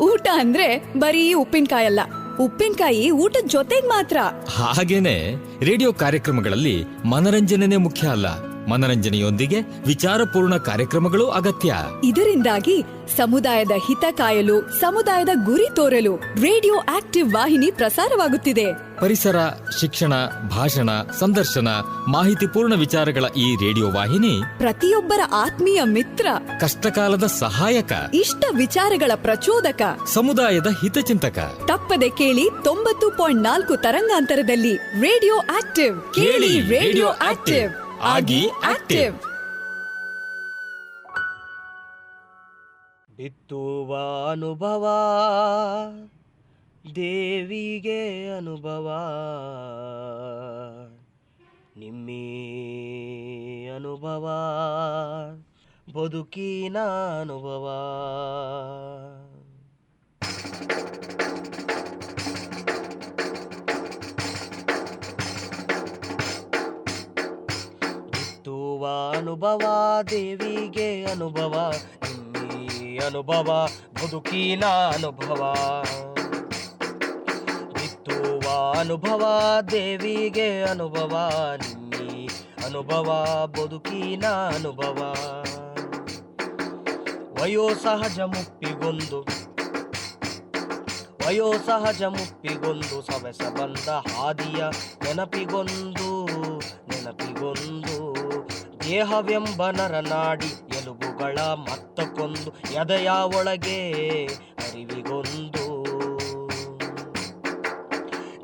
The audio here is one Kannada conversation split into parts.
ಊಟ ಅಂದ್ರೆ ಬರೀ ಉಪ್ಪಿನಕಾಯಿ ಅಲ್ಲ, ಉಪ್ಪಿನಕಾಯಿ ಊಟದ ಜೊತೆಗ್ ಮಾತ್ರ. ಹಾಗೇನೆ ರೇಡಿಯೋ ಕಾರ್ಯಕ್ರಮಗಳಲ್ಲಿ ಮನರಂಜನೆ ಮುಖ್ಯ ಅಲ್ಲ, ಮನರಂಜನೆಯೊಂದಿಗೆ ವಿಚಾರಪೂರ್ಣ ಕಾರ್ಯಕ್ರಮಗಳು ಅಗತ್ಯ. ಇದರಿಂದಾಗಿ ಸಮುದಾಯದ ಹಿತ ಕಾಯಲು, ಸಮುದಾಯದ ಗುರಿ ತೋರಲು ರೇಡಿಯೋ ಆಕ್ಟಿವ್ ವಾಹಿನಿ ಪ್ರಸಾರವಾಗುತ್ತಿದೆ. ಪರಿಸರ, ಶಿಕ್ಷಣ, ಭಾಷಣ, ಸಂದರ್ಶನ, ಮಾಹಿತಿಪೂರ್ಣ ವಿಚಾರಗಳ ಈ ರೇಡಿಯೋ ವಾಹಿನಿ ಪ್ರತಿಯೊಬ್ಬರ ಆತ್ಮೀಯ ಮಿತ್ರ, ಕಷ್ಟಕಾಲದ ಸಹಾಯಕ, ಇಷ್ಟ ವಿಚಾರಗಳ ಪ್ರಚೋದಕ, ಸಮುದಾಯದ ಹಿತಚಿಂತಕ. ತಪ್ಪದೆ ಕೇಳಿ 90.4 ತರಂಗಾಂತರದಲ್ಲಿ ರೇಡಿಯೋ ಆಕ್ಟಿವ್. ಕೇಳಿ ರೇಡಿಯೋ ಆಕ್ಟಿವ್, ಆಗಿ ಆಕ್ಟಿವ್. ಬಿತ್ತುವ ಅನುಭವ ದೇವಿಗೆ ಅನುಭವ, ನಿಮ್ಮಿ ಅನುಭವ ಬದುಕಿನ ಅನುಭವ. ಬಿತ್ತುವ ಅನುಭವ ದೇವಿಗೆ ಅನುಭವ, ಅನುಭವ ಬದುಕಿನ ಅನುಭವ. ಬಿತ್ತುವ ಅನುಭವ ದೇವಿಗೆ ಅನುಭವ, ನಿಮ್ಮಿ ಅನುಭವ ಬದುಕಿನ ಅನುಭವ. ವಯೋಸಹಜ ಮುಪ್ಪಿಗೊಂದು ಸವೆಸ ಬಂದ ಹಾದಿಯ ನೆನಪಿಗೊಂದು ದೇಹವೆಂಬ ನರನಾಡಿ ಎಲುಬುಗಳ ಮತ್ತಕ್ಕೊಂದು ಎದೆಯ ಒಳಗೆ ಅರಿವಿಗೊಂದು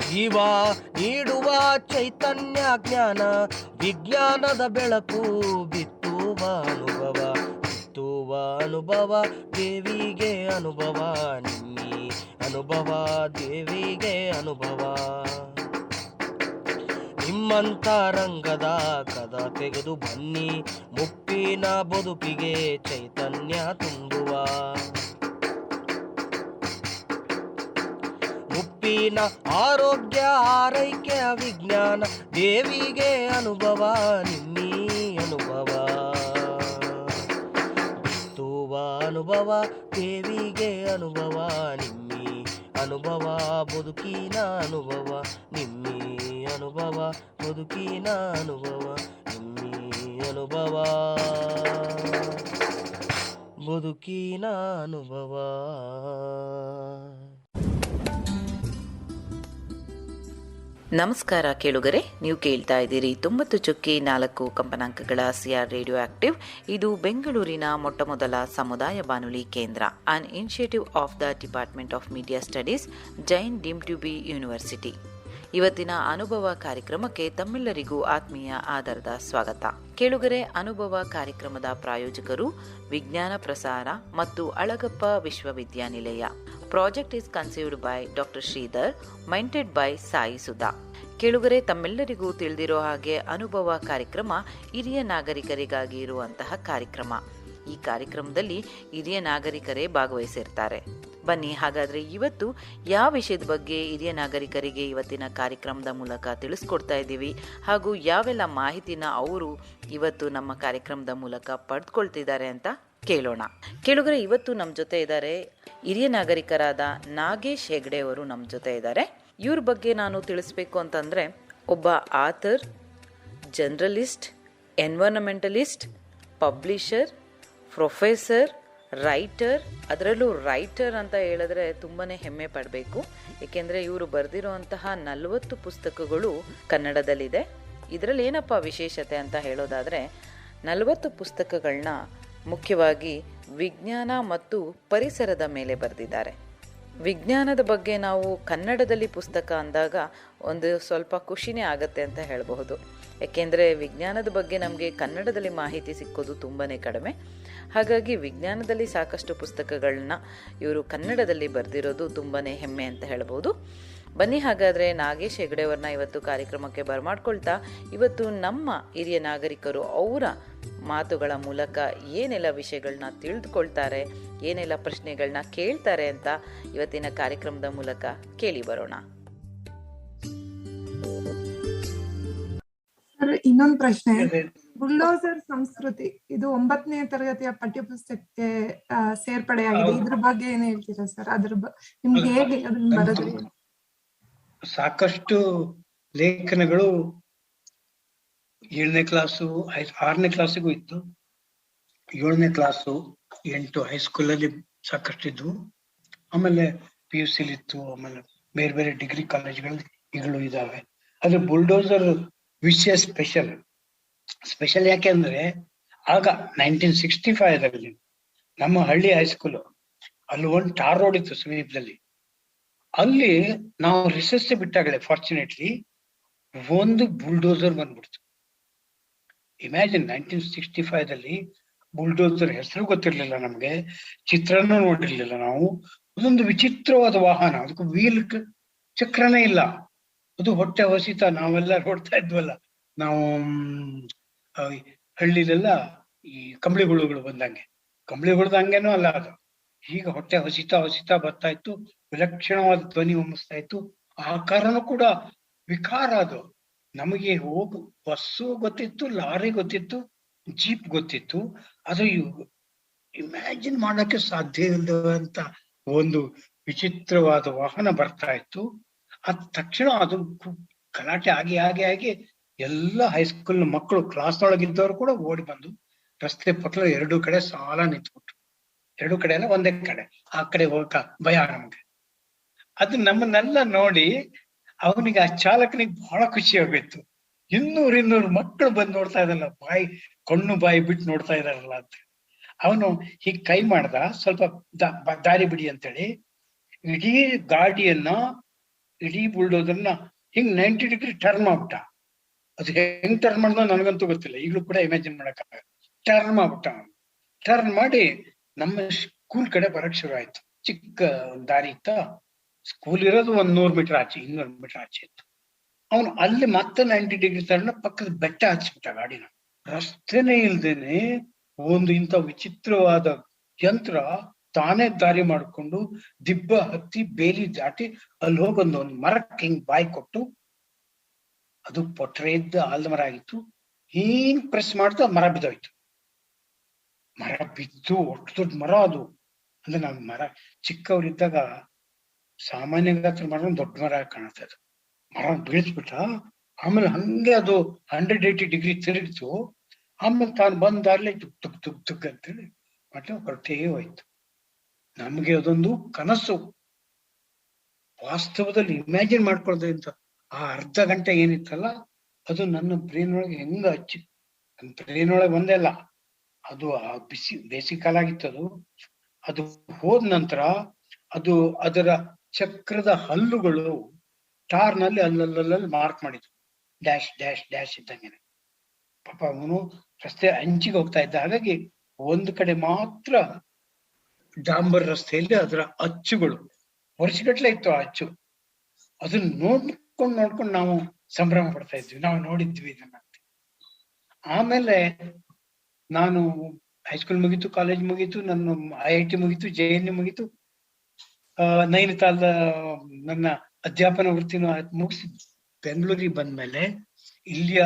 ಜೀವ ನೀಡುವ ಚೈತನ್ಯ ಜ್ಞಾನ ವಿಜ್ಞಾನದ ಬೆಳಕು. ಬಿತ್ತುವ ಅನುಭವ ದೇವಿಗೆ ಅನುಭವ, ನಿಮ್ಮಿ ಅನುಭವ ದೇವಿಗೆ ಅನುಭವ. ನಿಮ್ಮಂತ ರಂಗದ ಕದ ತೆಗೆದು ಬನ್ನಿ, ಮುಪ್ಪಿನ ಬದುಕಿಗೆ ಚೈತನ್ಯ ತುಂಬುವ. ಮುಪ್ಪಿನ ಆರೋಗ್ಯ ಆರೈಕೆ ವಿಜ್ಞಾನ ದೇವಿಗೆ ಅನುಭವ, ನಿಮ್ಮಿ ಅನುಭವ. ಬಿತ್ತುವ ಅನುಭವ ದೇವಿಗೆ ಅನುಭವ, ನಿಮ್ಮಿ ಅನುಭವ ಬದುಕಿನ ಅನುಭವ, ನಿಮ್ಮಿ ಅನುಭವ ಬದುಕಿನ ಅನುಭವ, ನಿಮ್ಮಿ ಅನುಭವ ಬದುಕಿನ ಅನುಭವ. ನಮಸ್ಕಾರ ಕೇಳುಗರೆ, ನೀವು ಕೇಳ್ತಾ ಇದ್ದೀರಿ 90.4 ಕಂಪನಾಂಕಗಳ ಸಿಆರ್ ರೇಡಿಯೋ ಆಕ್ಟಿವ್. ಇದು ಬೆಂಗಳೂರಿನ ಮೊಟ್ಟಮೊದಲ ಸಮುದಾಯ ಬಾನುಲಿ ಕೇಂದ್ರ, an initiative of the department of media studies, Jain deemed to be university. ಇವತ್ತಿನ ಅನುಭವ ಕಾರ್ಯಕ್ರಮಕ್ಕೆ ತಮ್ಮೆಲ್ಲರಿಗೂ ಆತ್ಮೀಯ ಆಧಾರದ ಸ್ವಾಗತ. ಕೇಳುಗರೆ, ಅನುಭವ ಕಾರ್ಯಕ್ರಮದ ಪ್ರಾಯೋಜಕರು ವಿಜ್ಞಾನ ಪ್ರಸಾರ ಮತ್ತು ಅಳಗಪ್ಪ ವಿಶ್ವವಿದ್ಯಾನಿಲಯ. Project is conceived by doctor Sridhar, maintained by Sai Sudha. ಕೇಳುಗರೆ, ತಮ್ಮೆಲ್ಲರಿಗೂ ತಿಳಿದಿರೋ ಹಾಗೆ ಅನುಭವ ಕಾರ್ಯಕ್ರಮ ಹಿರಿಯ ನಾಗರಿಕರಿಗಾಗಿ ಇರುವಂತಹ ಕಾರ್ಯಕ್ರಮ. ಈ ಕಾರ್ಯಕ್ರಮದಲ್ಲಿ ಹಿರಿಯ ನಾಗರಿಕರೇ ಭಾಗವಹಿಸಿರ್ತಾರೆ. ಬನ್ನಿ ಹಾಗಾದ್ರೆ ಇವತ್ತು ಯಾವ ವಿಷಯದ ಬಗ್ಗೆ ಹಿರಿಯ ನಾಗರಿಕರಿಗೆ ಇವತ್ತಿನ ಕಾರ್ಯಕ್ರಮದ ಮೂಲಕ ತಿಳಿಸ್ಕೊಡ್ತಾ ಇದ್ದೀವಿ, ಹಾಗೂ ಯಾವೆಲ್ಲ ಮಾಹಿತಿನ ಅವರು ಇವತ್ತು ನಮ್ಮ ಕಾರ್ಯಕ್ರಮದ ಮೂಲಕ ಪಡೆದುಕೊಳ್ತಿದ್ದಾರೆ ಅಂತ ಕೇಳೋಣ. ಕೇಳುಗರೆ, ಇವತ್ತು ನಮ್ಮ ಜೊತೆ ಇದ್ದಾರೆ ಹಿರಿಯ ನಾಗರಿಕರಾದ ನಾಗೇಶ್ ಹೆಗ್ಡೆ ಅವರು ನಮ್ಮ ಜೊತೆ ಇದ್ದಾರೆ. ಇವ್ರ ಬಗ್ಗೆ ನಾನು ತಿಳಿಸ್ಬೇಕು ಅಂತಂದರೆ, ಒಬ್ಬ author, journalist, environmentalist, publisher, professor, writer. ಅದರಲ್ಲೂ ರೈಟರ್ ಅಂತ ಹೇಳಿದ್ರೆ ತುಂಬಾ ಹೆಮ್ಮೆ ಪಡಬೇಕು. ಏಕೆಂದರೆ ಇವರು ಬರೆದಿರುವಂತಹ 40 ಪುಸ್ತಕಗಳು ಕನ್ನಡದಲ್ಲಿದೆ. ಇದರಲ್ಲಿ ಏನಪ್ಪ ವಿಶೇಷತೆ ಅಂತ ಹೇಳೋದಾದರೆ, 40 ಪುಸ್ತಕಗಳನ್ನ ಮುಖ್ಯವಾಗಿ ವಿಜ್ಞಾನ ಮತ್ತು ಪರಿಸರದ ಮೇಲೆ ಬರೆದಿದ್ದಾರೆ. ವಿಜ್ಞಾನದ ಬಗ್ಗೆ ನಾವು ಕನ್ನಡದಲ್ಲಿ ಪುಸ್ತಕ ಅಂದಾಗ ಒಂದು ಸ್ವಲ್ಪ ಖುಷಿನೇ ಆಗುತ್ತೆ ಅಂತ ಹೇಳಬಹುದು. ಏಕೆಂದರೆ ವಿಜ್ಞಾನದ ಬಗ್ಗೆ ನಮಗೆ ಕನ್ನಡದಲ್ಲಿ ಮಾಹಿತಿ ಸಿಕ್ಕೋದು ತುಂಬಾ ಕಡಿಮೆ. ಹಾಗಾಗಿ ವಿಜ್ಞಾನದಲ್ಲಿ ಸಾಕಷ್ಟು ಪುಸ್ತಕಗಳನ್ನ ಇವರು ಕನ್ನಡದಲ್ಲಿ ಬರೆದಿರೋದು ತುಂಬಾ ಹೆಮ್ಮೆ ಅಂತ ಹೇಳ್ಬೋದು. ಬನ್ನಿ ಹಾಗಾದರೆ ನಾಗೇಶ್ ಹೆಗ್ಡೆಯವ್ರನ್ನ ಇವತ್ತು ಕಾರ್ಯಕ್ರಮಕ್ಕೆ ಬರಮಾಡ್ಕೊಳ್ತಾ ಇವತ್ತು ನಮ್ಮ ಹಿರಿಯ ನಾಗರಿಕರು ಅವರ ಮಾತುಗಳ ಮೂಲಕ ಏನೆಲ್ಲ ವಿಷಯಗಳನ್ನ ತಿಳಿದುಕೊಳ್ತಾರೆ, ಏನೆಲ್ಲ ಪ್ರಶ್ನೆಗಳನ್ನ ಕೇಳ್ತಾರೆ ಅಂತ ಇವತ್ತಿನ ಕಾರ್ಯಕ್ರಮದ ಮೂಲಕ ಕೇಳಿ ಬರೋಣ. ಇನ್ನೊಂದು ಪ್ರಶ್ನೆ, ಬುಲ್ಡೋಸರ್ ಸಂಸ್ಕೃತಿ ಇದು 9ನೇ ತರಗತಿಯ ಪಠ್ಯಪುಸ್ತಕಕ್ಕೆ ಸೇರ್ಪಡೆಯಾಗಿದೆ. ಹೌದು. ಇದ್ರ ಬಗ್ಗೆ ಏನ್ ಹೇಳ್ತೀರಾ ಸರ್? ನಿಮ್ಗೆ ಹೇಗೆ ಅದನ್ನ ಬರೆದ್ರಿ? ಸಾಕಷ್ಟು ಲೇಖನಗಳು 7ನೇ ಕ್ಲಾಸು 6ನೇ ಕ್ಲಾಸಿಗೂ ಇತ್ತು, 7ನೇ ಕ್ಲಾಸು 8 ಹೈಸ್ಕೂಲಲ್ಲಿ ಸಾಕಷ್ಟಿದ್ವು, ಆಮೇಲೆ PUC ಇತ್ತು, ಆಮೇಲೆ ಬೇರೆ ಬೇರೆ ಡಿಗ್ರಿ ಕಾಲೇಜ್ಗಳು ಇದಾವೆ. ಆದ್ರೆ ಬುಲ್ಡೋಸರ್ ವಿಷಯ ಸ್ಪೆಷಲ್ ಯಾಕೆ ಅಂದ್ರೆ ಆಗ 1965 ನಮ್ಮ ಹಳ್ಳಿ ಹೈಸ್ಕೂಲು ಅಲ್ಲಿ ಒಂದು ಟಾರ್ ರೋಡ್ ಇತ್ತು ಸಮೀಪದಲ್ಲಿ. ಅಲ್ಲಿ ನಾವು ರಿಸೆಸ್ ಬಿಟ್ಟಾಗಲೇ ಫಾರ್ಚುನೇಟ್ಲಿ ಒಂದು ಬುಲ್ಡೋಸರ್ ಬಂದ್ಬಿಡ್ತು. ಇಮ್ಯಾಜಿನ್ 1965 ಬುಲ್ಡೋಸರ್ ಹೆಸರು ಗೊತ್ತಿರ್ಲಿಲ್ಲ ನಮ್ಗೆ, ಚಿತ್ರನೂ ನೋಡಿರ್ಲಿಲ್ಲ ನಾವು. ಅದೊಂದು ವಿಚಿತ್ರವಾದ ವಾಹನ, ಅದಕ್ಕೆ ವೀಲ್ ಚಕ್ರನೇ ಇಲ್ಲ, ಅದು ಹೊಟ್ಟೆ ಹೊಸಿತ. ನಾವೆಲ್ಲ ನೋಡ್ತಾ ಇದ್ವಲ್ಲ, ನಾವು ಹಳ್ಳಿಲೆಲ್ಲ ಈ ಕಂಬಳಿ ಹುಳುಗಳು ಬಂದಂಗೆ, ಕಂಬಳಿ ಹುಳದಂಗೆನೂ ಅಲ್ಲ ಅದು. ಈಗ ಹೊಟ್ಟೆ ಹೊಸಿತಾ ಬರ್ತಾ ಇತ್ತು, ವಿಲಕ್ಷಣವಾದ ಧ್ವನಿ ಹೊಮ್ಮಿಸ್ತಾ ಇತ್ತು, ಆಕಾರನೂ ಕೂಡ ವಿಕಾರ. ಅದು ನಮಗೆ ಬಸ್ಸು ಗೊತ್ತಿತ್ತು, ಲಾರಿ ಗೊತ್ತಿತ್ತು, ಜೀಪ್ ಗೊತ್ತಿತ್ತು, ಅದು ಇಮ್ಯಾಜಿನ್ ಮಾಡಕ್ಕೆ ಸಾಧ್ಯ ಇಲ್ಲದಂತ ಒಂದು ವಿಚಿತ್ರವಾದ ವಾಹನ ಬರ್ತಾ ಇತ್ತು. ಅದ ತಕ್ಷಣ ಅದು ಗಲಾಟೆ ಆಗಿ ಎಲ್ಲ ಹೈಸ್ಕೂಲ್ನ ಮಕ್ಕಳು ಕ್ಲಾಸ್ನೊಳಗಿದ್ದವರು ಕೂಡ ಓಡಿ ಬಂದು ರಸ್ತೆ ಪಕ್ಕದ 2 ಕಡೆ ಸಾಲ ನಿಂತ್ಬಿಟ್ರು. 2 ಕಡೆ ಅಲ್ಲ, ಒಂದೇ ಕಡೆ. ಆ ಕಡೆ ಹೋಗಕ ಭಯ ನಮ್ಗೆ. ಅದು ನಮ್ಮನ್ನೆಲ್ಲ ನೋಡಿ ಅವನಿಗೆ, ಆ ಚಾಲಕನಿಗೆ ಬಹಳ ಖುಷಿ ಆಗೋಯ್ತು. 200 ಮಕ್ಕಳು ಬಂದು ನೋಡ್ತಾ ಇದ್ದಲ್ಲ, ಕಣ್ಣು ಬಾಯಿ ಬಿಟ್ಟು ನೋಡ್ತಾ ಇದಾರಲ್ಲ ಅಂತ. ಅವನು ಹೀಗ್ ಕೈ ಮಾಡ್ದ, ಸ್ವಲ್ಪ ದಾರಿ ಬಿಡಿ ಅಂತೇಳಿ. ಇಡೀ ಗಾಡಿಯನ್ನ, ಇಡೀ ಬುಲ್ಡೋಸರ್ನ ಹಿಂಗ್ 90 ಡಿಗ್ರಿ ಟರ್ನ್ ಮಾಡ್ಬಿಟ್ಟ. ಅದು ಹೆಂಗ್ ಟರ್ನ್ ಮಾಡ್ದ ನನಗಂತೂ ಗೊತ್ತಿಲ್ಲ, ಈಗಲೂ ಕೂಡ ಇಮ್ಯಾಜಿನ್ ಮಾಡಕ್ಕಾಗ. ಟರ್ನ್ ಮಾಡ್ಬಿಟ್ಟ. ಟರ್ನ್ ಮಾಡಿ ನಮ್ಮ ಸ್ಕೂಲ್ ಕಡೆ ಬರಕ್ ಶುರು ಆಯ್ತು. ಚಿಕ್ಕ ಒಂದ್ ದಾರಿ ಇತ್ತ, ಸ್ಕೂಲ್ ಇರೋದು 100 ಮೀಟರ್ ಆಚೆ, 200 ಮೀಟರ್ ಆಚೆ ಇತ್ತು. ಅವನು ಅಲ್ಲಿ ಮತ್ತೆ 90 ಡಿಗ್ರಿ ಟರ್ನ್ ಪಕ್ಕದ ಬೆಟ್ಟ ಹಚ್ಬಿಟ್ಟ ಗಾಡಿನ. ರಸ್ತೆನೇ ಇಲ್ದೇನೆ ಒಂದು ಇಂಥ ವಿಚಿತ್ರವಾದ ಯಂತ್ರ ತಾನೇ ದಾರಿ ಮಾಡ್ಕೊಂಡು ದಿಬ್ಬ ಹತ್ತಿ ಬೇಲಿ ದಾಟಿ ಅಲ್ಲಿ ಹೋಗಿ ಒಂದು ಮರಕ್ಕೆ ಹಿಂಗ್ ಬಾಯಿ ಕೊಟ್ಟು, ಅದು ಪೊಟ್ರೆ ಇದ್ದ ಆಲ್ದ ಮರ ಆಗಿತ್ತು, ಹಿಂಗ್ ಪ್ರೆಸ್ ಮಾಡ್ತಾ ಮರ ಬಿದ್ದೋಯ್ತು. ಮರ ಬಿದ್ದು ಒಟ್ಟು ದೊಡ್ಡ ಮರ ಅದು. ಅಂದ್ರೆ ನಾವು ಮರ ಚಿಕ್ಕವರಿದ್ದಾಗ ಸಾಮಾನ್ಯ ಗಾತ್ರ ಮರ ದೊಡ್ಡ ಮರ ಕಾಣುತ್ತೆ. ಅದು ಮರ ಬೀಳಿಸ್ಬಿಟ್ಟ. ಆಮೇಲೆ ಹಂಗೆ ಅದು 180 ಡಿಗ್ರಿ ತಿರುಗಿತು. ಆಮೇಲೆ ತಾನು ಬಂದ ದಾರಿಲಿ ತುಕ್ ಅಂತೇಳಿ ಮತ್ತೆ ಹೊರಟೇ ಹೋಯ್ತು. ನಮ್ಗೆ ಅದೊಂದು ಕನಸು. ವಾಸ್ತವದಲ್ಲಿ ಇಮ್ಯಾಜಿನ್ ಮಾಡ್ಕೊಳ್ದೆ ಅಂತ ಆ ಅರ್ಧ ಗಂಟೆ ಏನಿತ್ತಲ್ಲ, ಅದು ನನ್ನ ಬ್ರೈನ್ ಒಳಗೆ ಹೆಂಗ ಹಚ್ಚಿ, ನನ್ನ ಬ್ರೈನ್ ಒಳಗೆ ಒಂದೇ ಅಲ್ಲ, ಅದು ಆ ಬೇಸಿಗೆ ಕಾಲ ಆಗಿತ್ತು. ಅದು ಹೋದ ನಂತರ ಅದು ಅದರ ಚಕ್ರದ ಹಲ್ಲುಗಳು ಟಾರ್ನಲ್ಲಿ ಅಲ್ಲಲ್ಲಿ ಮಾರ್ಕ್ ಮಾಡಿದ್ರು, ಡ್ಯಾಶ್ ಡ್ಯಾಶ್ ಡ್ಯಾಶ್ ಇದ್ದಂಗೆನೆ. ಪಾಪ ಅವನು ರಸ್ತೆ ಅಂಚಿಗೆ ಹೋಗ್ತಾ ಇದ್ದ. ಹಾಗಾಗಿ ಒಂದು ಕಡೆ ಮಾತ್ರ ಡಾಂಬರ್ ರಸ್ತೆಯಲ್ಲಿ ಅದರ ಅಚ್ಚುಗಳು ವರ್ಷಗಟ್ಲೆ ಇತ್ತು. ಆ ಅಚ್ಚು ಅದನ್ನ ನೋಡ್ಕೊಂಡು ನಾವು ಸಂಭ್ರಮ ಪಡ್ತಾ ಇದ್ವಿ, ನಾವು ನೋಡಿದ್ವಿ ಇದನ್ನ. ಆಮೇಲೆ ನಾನು ಹೈಸ್ಕೂಲ್ ಮುಗೀತು, ಕಾಲೇಜ್ ಮುಗೀತು, ನನ್ನ IIT ಮುಗೀತು, JNU ಮುಗೀತು, ನೈನಿತಾಲ್ದ ನನ್ನ ಅಧ್ಯಾಪನ ವೃತ್ತಿನ ಮುಗಿಸಿ ಬೆಂಗಳೂರಿಗೆ ಬಂದ್ಮೇಲೆ ಇಲ್ಲಿಯ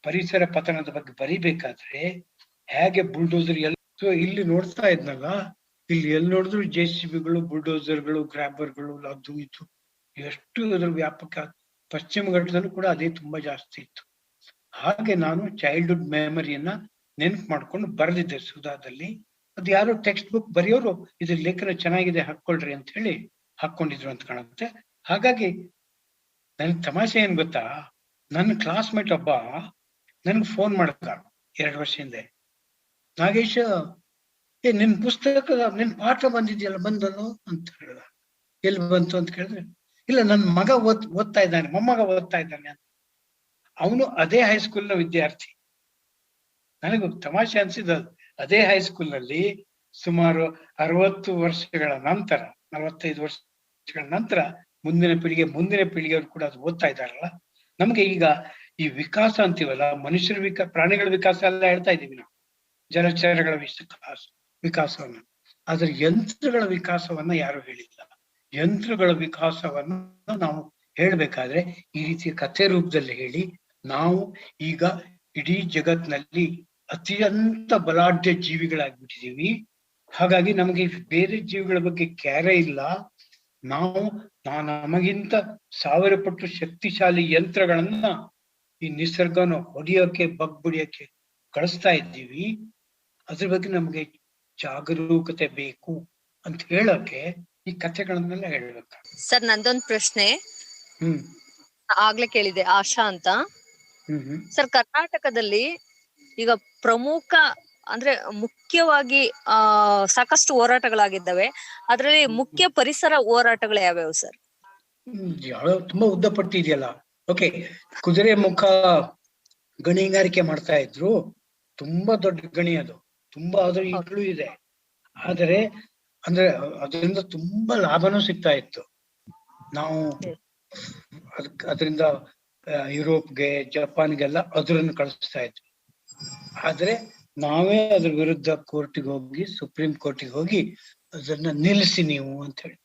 ಪರಿಸರ ಪತನದ ಬಗ್ಗೆ ಬರಿಬೇಕಾದ್ರೆ ಹೇಗೆ ಬುಲ್ಡೋಸರ್ ಇಲ್ಲಿ ನೋಡ್ತಾ ಇದ್ನಲ್ಲ, ಇಲ್ಲಿ ಎಲ್ಲಿ ನೋಡಿದ್ರು JCBಗಳು, ಬುಲ್ಡೋಸರ್ಗಳು, ಗ್ರಾಬರ್ಗಳು, ಅದು ಇದು ಎಷ್ಟು ಅದ್ರ ವ್ಯಾಪಕ. ಪಶ್ಚಿಮ ಘಟ್ಟದಲ್ಲೂ ಕೂಡ ಅದೇ ತುಂಬಾ ಜಾಸ್ತಿ ಇತ್ತು. ಹಾಗೆ ನಾನು ಚೈಲ್ಡ್ಹುಡ್ ಮೆಮರಿಯನ್ನ ನೆನಪು ಮಾಡ್ಕೊಂಡು ಬರೆದಿದ್ದೆ ಸುಧಾದಲ್ಲಿ. ಅದು ಯಾರೋ ಟೆಕ್ಸ್ಟ್ ಬುಕ್ ಬರೆಯೋರು ಇದ್ರ ಲೇಖನ ಚೆನ್ನಾಗಿದೆ ಹಾಕೊಳ್ರಿ ಅಂತ ಹೇಳಿ ಹಾಕೊಂಡಿದ್ರು ಅಂತ ಕಾಣುತ್ತೆ. ಹಾಗಾಗಿ ನನ್ ತಮಾಷೆ ಏನ್ ಗೊತ್ತಾ, ನನ್ನ ಕ್ಲಾಸ್ಮೇಟ್ ಒಬ್ಬ ನನ್ಗೆ ಫೋನ್ ಮಾಡ್ದ 2 ವರ್ಷ ಹಿಂದೆ. ನಾಗೇಶ, ನಿನ್ ಪುಸ್ತಕದ ನಿನ್ ಪಾಠ ಬಂದಿದ್ಯಲ್ಲ, ಬಂದನು ಅಂತ ಹೇಳ್ದ. ಎಲ್ಲಿ ಬಂತು ಅಂತ ಕೇಳಿದ್ರೆ, ಇಲ್ಲ ನನ್ನ ಮಗ ಓದ್ತಾ ಇದ್ದಾನೆ, ಮೊಮ್ಮಗ ಓದ್ತಾ ಇದ್ದಾನೆ ಅಂತ. ಅವನು ಅದೇ ಹೈಸ್ಕೂಲ್ನ ವಿದ್ಯಾರ್ಥಿ. ನನಗೂ ತಮಾಷೆ ಅನ್ಸಿದ, ಅದೇ ಹೈಸ್ಕೂಲ್ ನಲ್ಲಿ ಸುಮಾರು 60 ವರ್ಷಗಳ ನಂತರ, 45 ವರ್ಷಗಳ ನಂತರ ಮುಂದಿನ ಪೀಳಿಗೆಯವರು ಕೂಡ ಅದು ಓದ್ತಾ ಇದ್ದಾರಲ್ಲ. ನಮ್ಗೆ ಈಗ ಈ ವಿಕಾಸ ಅಂತೀವಲ್ಲ, ಮನುಷ್ಯರ ಪ್ರಾಣಿಗಳ ವಿಕಾಸ ಎಲ್ಲ ಹೇಳ್ತಾ ಇದೀವಿ ನಾವು, ಜಲಚರಗಳ ವಿಕಾಸವನ್ನ. ಆದ್ರೆ ಯಂತ್ರಗಳ ವಿಕಾಸವನ್ನ ಯಾರು ಹೇಳಿಲ್ಲ. ಯಂತ್ರಗಳ ವಿಕಾಸವನ್ನ ನಾವು ಹೇಳ್ಬೇಕಾದ್ರೆ ಈ ರೀತಿಯ ಕಥೆ ರೂಪದಲ್ಲಿ ಹೇಳಿ, ನಾವು ಈಗ ಇಡೀ ಜಗತ್ನಲ್ಲಿ ಅತ್ಯಂತ ಬಲಾಢ್ಯ ಜೀವಿಗಳಾಗ್ಬಿಟ್ಟಿದೀವಿ. ಹಾಗಾಗಿ ನಮಗೆ ಬೇರೆ ಜೀವಿಗಳ ಬಗ್ಗೆ ಕ್ಯಾರೆ ಇಲ್ಲ. ನಾವು ನಮಗಿಂತ 1000 ಪಟ್ಟು ಶಕ್ತಿಶಾಲಿ ಯಂತ್ರಗಳನ್ನ ಈ ನಿಸರ್ಗನ ಹೊಡಿಯೋಕೆ ಬಗ್ಬಡಿಯೋಕೆ ಕಳಿಸ್ತಾ ಇದ್ದೀವಿ. ಅದ್ರ ಬಗ್ಗೆ ನಮ್ಗೆ ಜಾಗರೂಕತೆ ಬೇಕು ಅಂತ ಹೇಳೋಕೆ ಈ ಕಥೆಗಳನ್ನೆಲ್ಲ ಹೇಳ್ಬೇಕು. ಸರ್, ನಂದೊಂದು ಪ್ರಶ್ನೆ. ಆಗ್ಲೇ ಕೇಳಿದೆ, ಆಶಾ ಅಂತ. ಸರ್, ಕರ್ನಾಟಕದಲ್ಲಿ ಈಗ ಪ್ರಮುಖ ಅಂದ್ರೆ ಮುಖ್ಯವಾಗಿ ಸಾಕಷ್ಟು ಹೋರಾಟಗಳಾಗಿದ್ದಾವೆ. ಅದರಲ್ಲಿ ಮುಖ್ಯ ಪರಿಸರ ಹೋರಾಟಗಳು ಯಾವ್ಯಾವು ಸರ್? ಯಾವ ತುಂಬಾ ಉದ್ದ ಪಟ್ಟಿದೆಯಲ್ಲ. ಓಕೆ, ಕುದುರೆ ಮುಖ ಗಣಿಗಾರಿಕೆ ಮಾಡ್ತಾ ಇದ್ರು. ತುಂಬಾ ದೊಡ್ಡ ಗಣಿ ಅದು, ತುಂಬಾ ಅದ್ರ ಈಗಲೂ ಇದೆ. ಆದರೆ ಅಂದ್ರೆ ಅದರಿಂದ ತುಂಬಾ ಲಾಭನೂ ಸಿಗ್ತಾ ಇತ್ತು. ನಾವು ಅದರಿಂದ ಯುರೋಪ್ಗೆ, ಜಪಾನ್ಗೆಲ್ಲ ಅದ್ರನ್ನು ಕಳಿಸ್ತಾ ಇದ್ವಿ. ಆದ್ರೆ ನಾವೇ ಅದ್ರ ವಿರುದ್ಧ ಕೋರ್ಟಿಗೆ ಹೋಗಿ, ಸುಪ್ರೀಂ ಕೋರ್ಟಿಗೆ ಹೋಗಿ ಅದನ್ನ ನಿಲ್ಲಿಸಿ ನೀವು ಅಂತ ಹೇಳಿ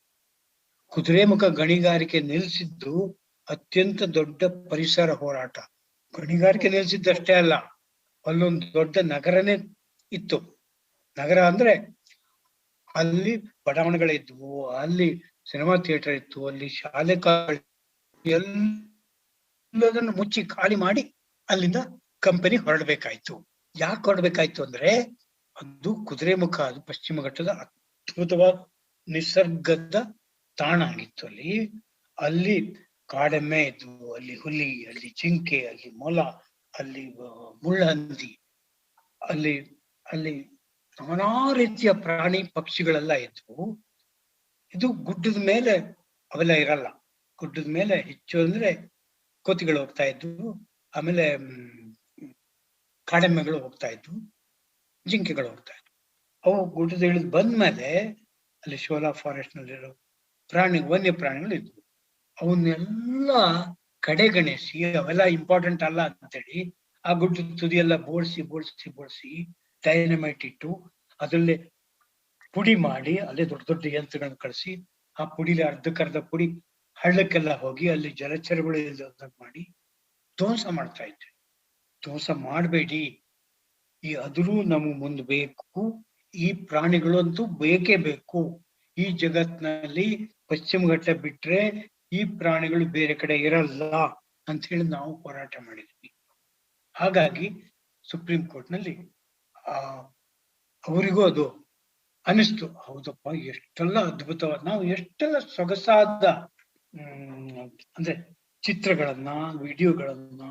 ಕುದುರೆ ಮುಖ ಗಣಿಗಾರಿಕೆ ನಿಲ್ಸಿದ್ದು ಅತ್ಯಂತ ದೊಡ್ಡ ಪರಿಸರ ಹೋರಾಟ. ಗಣಿಗಾರಿಕೆ ನಿಲ್ಸಿದ್ದಷ್ಟೇ ಅಲ್ಲ, ಅಲ್ಲೊಂದು ದೊಡ್ಡ ನಗರನೇ ಇತ್ತು. ನಗರ ಅಂದ್ರೆ ಅಲ್ಲಿ ಬಡಾವಣೆಗಳಿದ್ವು, ಅಲ್ಲಿ ಸಿನಿಮಾ ಥಿಯೇಟರ್ ಇತ್ತು, ಅಲ್ಲಿ ಶಾಲೆ ಎಲ್ಲದನ್ನು ಮುಚ್ಚಿ ಖಾಲಿ ಮಾಡಿ ಅಲ್ಲಿಂದ ಕಂಪನಿ ಹೊರಡ್ಬೇಕಾಯ್ತು. ಯಾಕೆ ಹೊರಡ್ಬೇಕಾಯ್ತು ಅಂದ್ರೆ ಅದು ಕುದುರೆ ಮುಖ, ಅದು ಪಶ್ಚಿಮ ಘಟ್ಟದ ಅದ್ಭುತವಾದ ನಿಸರ್ಗದ ತಾಣ ಆಗಿತ್ತು. ಅಲ್ಲಿ ಕಾಡೆಮ್ಮೆ ಇದ್ವು, ಅಲ್ಲಿ ಹುಲಿ, ಅಲ್ಲಿ ಜಿಂಕೆ, ಅಲ್ಲಿ ಮೊಲ, ಅಲ್ಲಿ ಮುಳ್ಳಹಂದಿ, ಅಲ್ಲಿ ನಾನಾ ರೀತಿಯ ಪ್ರಾಣಿ ಪಕ್ಷಿಗಳೆಲ್ಲ ಇದ್ವು. ಇದು ಗುಡ್ಡದ ಮೇಲೆ ಅವೆಲ್ಲ ಇರಲ್ಲ. ಗುಡ್ಡದ ಮೇಲೆ ಹೆಚ್ಚು ಅಂದ್ರೆ ಕೋತಿಗಳು ಹೋಗ್ತಾ ಇದ್ವು, ಆಮೇಲೆ ಕಾಡೆಮ್ಮೆಗಳು ಹೋಗ್ತಾ ಇದ್ವು, ಜಿಂಕೆಗಳು ಹೋಗ್ತಾ ಇದ್ವು. ಅವು ಗುಡ್ಡದ ಇಳಿದು ಬಂದ್ಮೇಲೆ ಅಲ್ಲಿ ಶೋಲಾ ಫಾರೆಸ್ಟ್ ನಲ್ಲಿರೋ ವನ್ಯ ಪ್ರಾಣಿಗಳು ಇದ್ವು. ಅವನ್ನೆಲ್ಲ ಕಡೆಗಣಿಸಿ ಅವೆಲ್ಲ ಇಂಪಾರ್ಟೆಂಟ್ ಅಲ್ಲ ಅಂತೇಳಿ ಆ ಗುಡ್ಡದ ತುದಿಯೆಲ್ಲ ಬೋಳ್ಸಿ ಡೈನಮೈಟ್ ಇಟ್ಟು ಅದ್ರಲ್ಲೇ ಪುಡಿ ಮಾಡಿ, ಅಲ್ಲೇ ದೊಡ್ಡ ದೊಡ್ಡ ಯಂತ್ರಗಳನ್ನ ಕಳಿಸಿ ಆ ಪುಡಿಲಿ ಅರ್ಧಕ್ಕರ್ಧ ಪುಡಿ ಹಳ್ಳಕ್ಕೆಲ್ಲ ಹೋಗಿ ಅಲ್ಲಿ ಜಲಚರಗಳು ಇಲ್ಲದಂಗ ಮಾಡಿ ಧ್ವಂಸ ಮಾಡ್ತಾ ಇದ್ವಿ. ಧ್ವಂಸ ಮಾಡಬೇಡಿ, ಈ ಅದ್ರೂ ನಮಗ್ ಮುಂದ್ ಬೇಕು. ಈ ಪ್ರಾಣಿಗಳು ಅಂತೂ ಬೇಕೇ ಬೇಕು. ಈ ಜಗತ್ನಲ್ಲಿ ಪಶ್ಚಿಮ ಘಟ್ಟ ಬಿಟ್ರೆ ಈ ಪ್ರಾಣಿಗಳು ಬೇರೆ ಕಡೆ ಇರಲ್ಲ ಅಂತ ಹೇಳಿ ನಾವು ಹೋರಾಟ ಮಾಡಿದ್ವಿ. ಹಾಗಾಗಿ ಸುಪ್ರೀಂ ಕೋರ್ಟ್ ನಲ್ಲಿ ಅವರಿಗೂ ಅದು ಅನಿಸ್ತು, ಹೌದಪ್ಪ ಎಷ್ಟೆಲ್ಲ ಅದ್ಭುತವಾದ, ನಾವು ಎಷ್ಟೆಲ್ಲ ಸೊಗಸಾದ ಅಂದ್ರೆ ಚಿತ್ರಗಳನ್ನ, ವಿಡಿಯೋಗಳನ್ನ,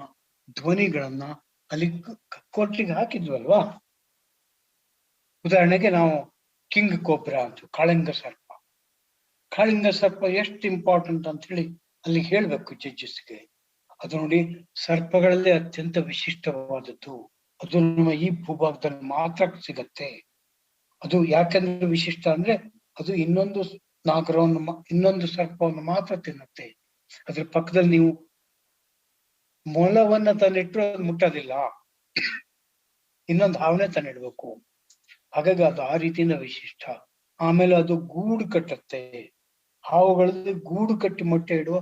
ಧ್ವನಿಗಳನ್ನ ಅಲ್ಲಿ ಕೋರ್ಟಿಗೆ ಹಾಕಿದ್ವಲ್ವಾ. ಉದಾಹರಣೆಗೆ ನಾವು ಕಿಂಗ್ ಕೋಬ್ರಾ ಅಂತ, ಕಾಳಿಂಗ ಸರ್ಪ ಎಷ್ಟು ಇಂಪಾರ್ಟೆಂಟ್ ಅಂತ ಹೇಳಿ ಅಲ್ಲಿ ಹೇಳ್ಬೇಕು ಜಡ್ಜಸ್ಗೆ. ಅದು ನೋಡಿ, ಸರ್ಪಗಳಲ್ಲಿ ಅತ್ಯಂತ ವಿಶಿಷ್ಟವಾದದ್ದು, ಅದು ನಮ್ಮ ಈ ಭೂಭಾಗದಲ್ಲಿ ಮಾತ್ರ ಸಿಗತ್ತೆ. ಅದು ಯಾಕಂದ್ರೆ ವಿಶಿಷ್ಟ ಅಂದ್ರೆ ಅದು ಇನ್ನೊಂದು ನಾಗರವನ್ನು, ಇನ್ನೊಂದು ಸರ್ಪವನ್ನು ಮಾತ್ರ ತಿನ್ನುತ್ತೆ. ಅದ್ರ ಪಕ್ಕದಲ್ಲಿ ನೀವು ಮೊಲವನ್ನ ತಂದಿಟ್ರು ಅದು ಮುಟ್ಟೋದಿಲ್ಲ, ಇನ್ನೊಂದು ಹಾವನ್ನೇ ತಂದಿಡ್ಬೇಕು. ಹಾಗಾಗಿ ಅದು ಆ ರೀತಿಯಿಂದ ವಿಶಿಷ್ಟ. ಆಮೇಲೆ ಅದು ಗೂಡು ಕಟ್ಟುತ್ತೆ. ಹಾವುಗಳಲ್ಲಿ ಗೂಡು ಕಟ್ಟಿ ಮೊಟ್ಟೆ ಇಡುವ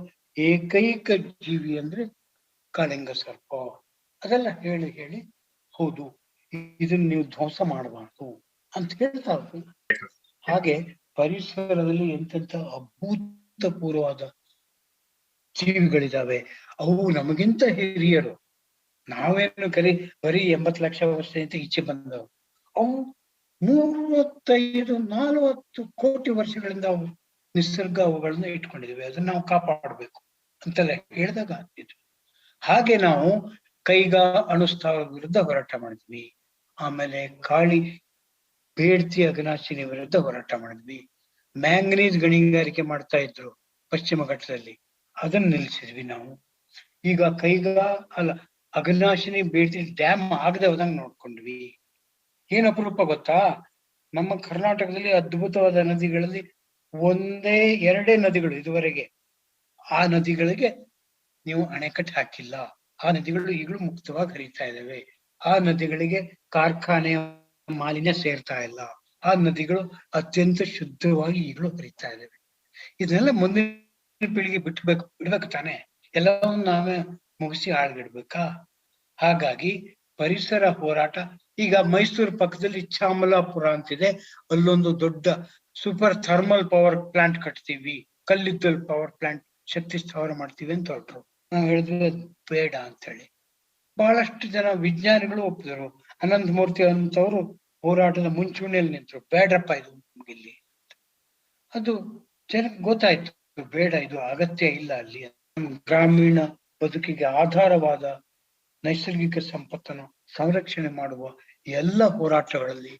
ಏಕೈಕ ಜೀವಿ ಅಂದ್ರೆ ಕಾಳಿಂಗ ಸರ್ಪ. ಅದೆಲ್ಲ ಹೇಳಿ ಹೌದು, ಇದನ್ನ ನೀವು ಧ್ವಂಸ ಮಾಡಬಾರ್ದು ಅಂತ ಹೇಳ್ತಾ ಇದ್ರು. ಹಾಗೆ ಪರಿಸರದಲ್ಲಿ ಎಂತೆಂತ ಅಭೂತಪೂರ್ವವಾದ ಜೀವಿಗಳಿದಾವೆ. ಅವು ನಮಗಿಂತ ಹಿರಿಯರು. ನಾವೇನು ಬರೀ 80 ಲಕ್ಷ ವರ್ಷದಿಂದ ಈಚೆ ಬಂದವು. ಅವು 35-40 ಕೋಟಿ ವರ್ಷಗಳಿಂದ ಅವು ನಿಸರ್ಗ ಅವುಗಳನ್ನ ಇಟ್ಕೊಂಡಿದ್ವಿ. ಅದನ್ನ ನಾವು ಕಾಪಾಡಬೇಕು ಅಂತೆಲ್ಲ ಹೇಳಿದಾಗ ಆಗ್ತಿದ್ವಿ. ಹಾಗೆ ನಾವು ಕೈಗಾ ಅಣುಸ್ಥಾವರ ವಿರುದ್ಧ ಹೋರಾಟ ಮಾಡಿದ್ವಿ. ಆಮೇಲೆ ಬೇಡ್ತಿ ಅಘನಾಶಿನಿ ವಿರುದ್ಧ ಹೋರಾಟ ಮಾಡಿದ್ವಿ. ಮ್ಯಾಂಗನೀಸ್ ಗಣಿಗಾರಿಕೆ ಮಾಡ್ತಾ ಇದ್ರು ಪಶ್ಚಿಮ ಘಟ್ಟದಲ್ಲಿ, ಅದನ್ನ ನಿಲ್ಸಿದ್ವಿ ನಾವು. ಈಗ ಅಘನಾಶಿನಿ ಬೇಡ್ತಿ ಡ್ಯಾಮ್ ಆಗದೆ ಹೋದಂಗ್ ನೋಡ್ಕೊಂಡ್ವಿ. ಏನ್ ಅಪರೂಪ ಗೊತ್ತಾ, ನಮ್ಮ ಕರ್ನಾಟಕದಲ್ಲಿ ಅದ್ಭುತವಾದ ನದಿಗಳಲ್ಲಿ 1-2 ನದಿಗಳು ಇದುವರೆಗೆ. ಆ ನದಿಗಳಿಗೆ ನೀವು ಅಣೆಕಟ್ಟು ಹಾಕಿಲ್ಲ. ಆ ನದಿಗಳು ಈಗಲೂ ಮುಕ್ತವಾಗಿ ಹರಿತಾ ಇದ್ದಾವೆ. ಆ ನದಿಗಳಿಗೆ ಕಾರ್ಖಾನೆಯ ಮಾಲಿನ್ಯ ಸೇರ್ತಾ ಇಲ್ಲ. ಆ ನದಿಗಳು ಅತ್ಯಂತ ಶುದ್ಧವಾಗಿ ಈಗಲೂ ಹರಿತಾ ಇದ್ದಾವೆ. ಇದನ್ನೆಲ್ಲ ಮುಂದಿನ ಪೀಳಿಗೆ ಬಿಡ್ಬೇಕು ತಾನೆ. ಎಲ್ಲವನ್ನೂ ನಾವೇ ಮುಗಿಸಿ ಹಾಳ್ಗಿಡ್ಬೇಕಾ? ಹಾಗಾಗಿ ಪರಿಸರ ಹೋರಾಟ. ಈಗ ಮೈಸೂರು ಪಕ್ಕದಲ್ಲಿ ಚಾಮಲಾಪುರ ಅಂತಿದೆ, ಅಲ್ಲೊಂದು ದೊಡ್ಡ ಸೂಪರ್ ಥರ್ಮಲ್ ಪವರ್ ಪ್ಲಾಂಟ್ ಕಟ್ತೀವಿ, ಕಲ್ಲಿದ್ದಲ್ ಪವರ್ ಪ್ಲಾಂಟ್ ಶಕ್ತಿ ಸ್ಥಾವರ ಮಾಡ್ತೀವಿ ಅಂತ ಹೊರಟ್ರು. ನಾವು ಹೇಳಿದ್ವಿ ಬೇಡ ಅಂತ ಹೇಳಿ. ಬಹಳಷ್ಟು ಜನ ವಿಜ್ಞಾನಿಗಳು ಒಪ್ಪಿದರು. ಅನಂತ ಮೂರ್ತಿ ಅಂತವರು ಹೋರಾಟದ ಮುಂಚೂಣಿಯಲ್ಲಿ ನಿಂತರು, ಬೇಡ್ರಪ್ಪ ಇದು ಇಲ್ಲಿ. ಅದು ಜನಕ್ಕೆ ಗೊತ್ತಾಯ್ತು, ಬೇಡ, ಇದು ಅಗತ್ಯ ಇಲ್ಲ. ಅಲ್ಲಿ ಗ್ರಾಮೀಣ ಬದುಕಿಗೆ ಆಧಾರವಾದ ನೈಸರ್ಗಿಕ ಸಂಪತ್ತನ್ನು ಸಂರಕ್ಷಣೆ ಮಾಡುವ ಎಲ್ಲ ಹೋರಾಟಗಳಲ್ಲಿ